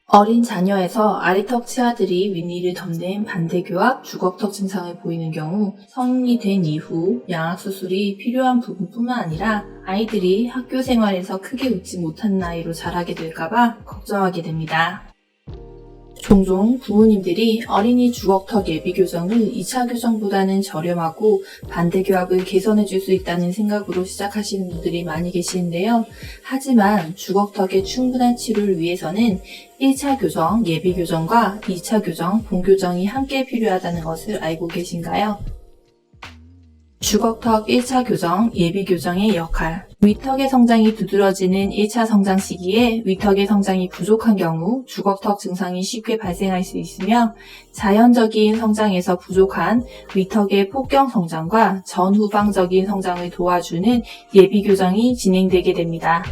어린 자녀에서 아래턱 치아들이 윗니를 덮는 반대교합 주걱턱 증상을 보이는 경우 성인이 된 이후 양악수술이 필요한 부분뿐만 아니라 아이들이 학교 생활에서 크게 웃지 못한 나이로 자라게 될까봐 걱정하게 됩니다. 종종 부모님들이 어린이 주걱턱 예비 교정을 2차 교정보다는 저렴하고 반대교합을 개선해줄 수 있다는 생각으로 시작하시는 분들이 많이 계시는데요. 하지만 주걱턱의 충분한 치료를 위해서는 1차 교정, 예비 교정과 2차 교정, 본교정이 함께 필요하다는 것을 알고 계신가요? 주걱턱 1차 교정, 예비 교정의 역할. 위턱의 성장이 두드러지는 1차 성장 시기에 위턱의 성장이 부족한 경우 주걱턱 증상이 쉽게 발생할 수 있으며 자연적인 성장에서 부족한 위턱의 폭경 성장과 전후방적인 성장을 도와주는 예비 교정이 진행되게 됩니다.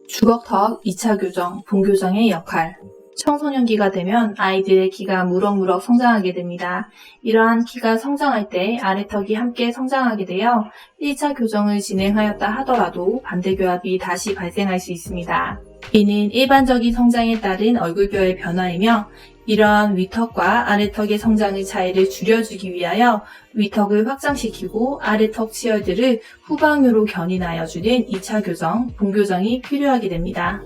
주걱턱 2차 교정, 본교정의 역할. 청소년기가 되면 아이들의 키가 무럭무럭 성장하게 됩니다. 이러한 키가 성장할 때 아래턱이 함께 성장하게 되어 1차 교정을 진행하였다 하더라도 반대교합이 다시 발생할 수 있습니다. 이는 일반적인 성장에 따른 얼굴뼈의 변화이며 이러한 위턱과 아래턱의 성장의 차이를 줄여주기 위하여 위턱을 확장시키고 아래턱 치열들을 후방으로 견인하여주는 2차 교정, 본교정이 필요하게 됩니다.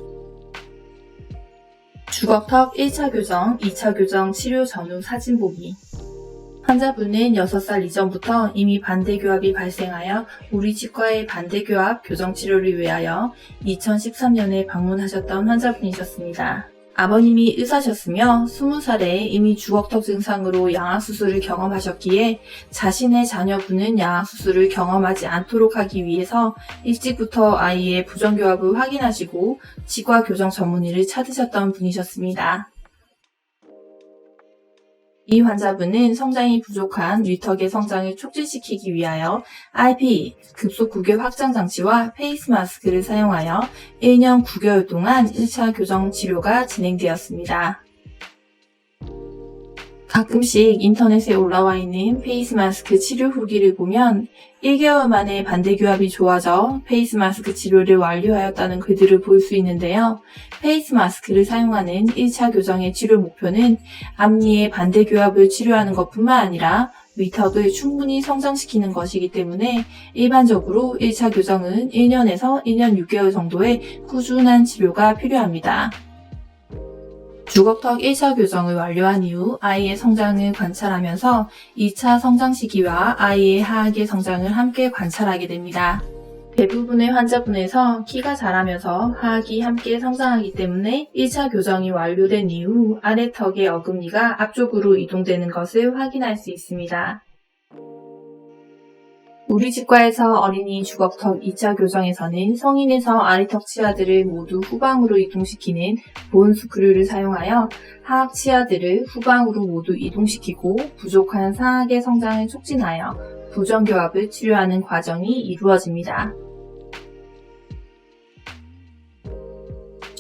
주걱턱 1차 교정, 2차 교정 치료 전후 사진 보기. 환자분은 6살 이전부터 이미 반대교합이 발생하여 우리 치과의 반대교합 교정 치료를 위하여 2013년에 방문하셨던 환자분이셨습니다. 아버님이 의사셨으며 20살에 이미 주걱턱 증상으로 양악수술을 경험하셨기에 자신의 자녀분은 양악수술을 경험하지 않도록 하기 위해서 일찍부터 아이의 부정교합을 확인하시고 치과 교정 전문의를 찾으셨던 분이셨습니다. 이 환자분은 성장이 부족한 위턱의 성장을 촉진시키기 위하여 RPE, 급속 구개 확장 장치와 페이스 마스크를 사용하여 1년 9개월 동안 1차 교정 치료가 진행되었습니다. 가끔씩 인터넷에 올라와 있는 페이스 마스크 치료 후기를 보면 1개월 만에 반대교합이 좋아져 페이스 마스크 치료를 완료하였다는 글들을 볼 수 있는데요. 페이스 마스크를 사용하는 1차 교정의 치료 목표는 앞니의 반대교합을 치료하는 것뿐만 아니라 위턱을 충분히 성장시키는 것이기 때문에 일반적으로 1차 교정은 1년에서 1년 6개월 정도의 꾸준한 치료가 필요합니다. 주걱턱 1차 교정을 완료한 이후 아이의 성장을 관찰하면서 2차 성장 시기와 아이의 하악의 성장을 함께 관찰하게 됩니다. 대부분의 환자분에서 키가 자라면서 하악이 함께 성장하기 때문에 1차 교정이 완료된 이후 아래턱의 어금니가 앞쪽으로 이동되는 것을 확인할 수 있습니다. 우리 치과에서 어린이 주걱턱 2차 교정에서는 성인에서 아래턱 치아들을 모두 후방으로 이동시키는 본 스크류를 사용하여 하악 치아들을 후방으로 모두 이동시키고 부족한 상악의 성장을 촉진하여 부정교합을 치료하는 과정이 이루어집니다.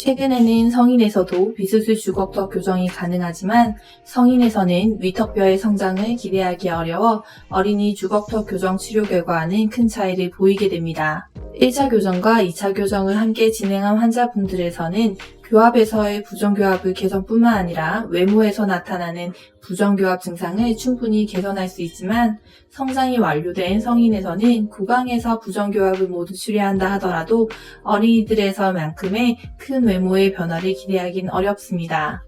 최근에는 성인에서도 비수술 주걱턱 교정이 가능하지만 성인에서는 위턱뼈의 성장을 기대하기 어려워 어린이 주걱턱 교정 치료 결과와는 큰 차이를 보이게 됩니다. 1차 교정과 2차 교정을 함께 진행한 환자분들에서는 교합에서의 부정교합의 개선뿐만 아니라 외모에서 나타나는 부정교합 증상을 충분히 개선할 수 있지만 성장이 완료된 성인에서는 구강에서 부정교합을 모두 치료한다 하더라도 어린이들에서만큼의 큰 외모의 변화를 기대하긴 어렵습니다.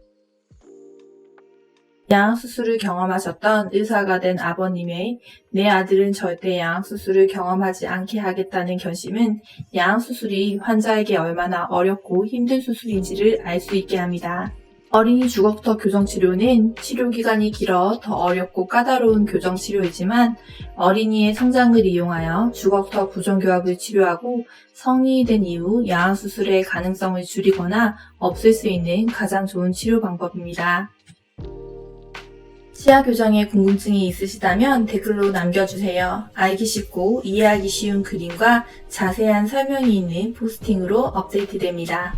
양악수술을 경험하셨던 의사가 된 아버님의 내 아들은 절대 양악수술을 경험하지 않게 하겠다는 결심은 양악수술이 환자에게 얼마나 어렵고 힘든 수술인지를 알 수 있게 합니다. 어린이 주걱턱 교정치료는 치료기간이 길어 더 어렵고 까다로운 교정치료이지만 어린이의 성장을 이용하여 주걱턱 부정교합을 치료하고 성인이 된 이후 양악수술의 가능성을 줄이거나 없앨 수 있는 가장 좋은 치료 방법입니다. 치아 교정에 궁금증이 있으시다면 댓글로 남겨주세요. 알기 쉽고 이해하기 쉬운 그림과 자세한 설명이 있는 포스팅으로 업데이트됩니다.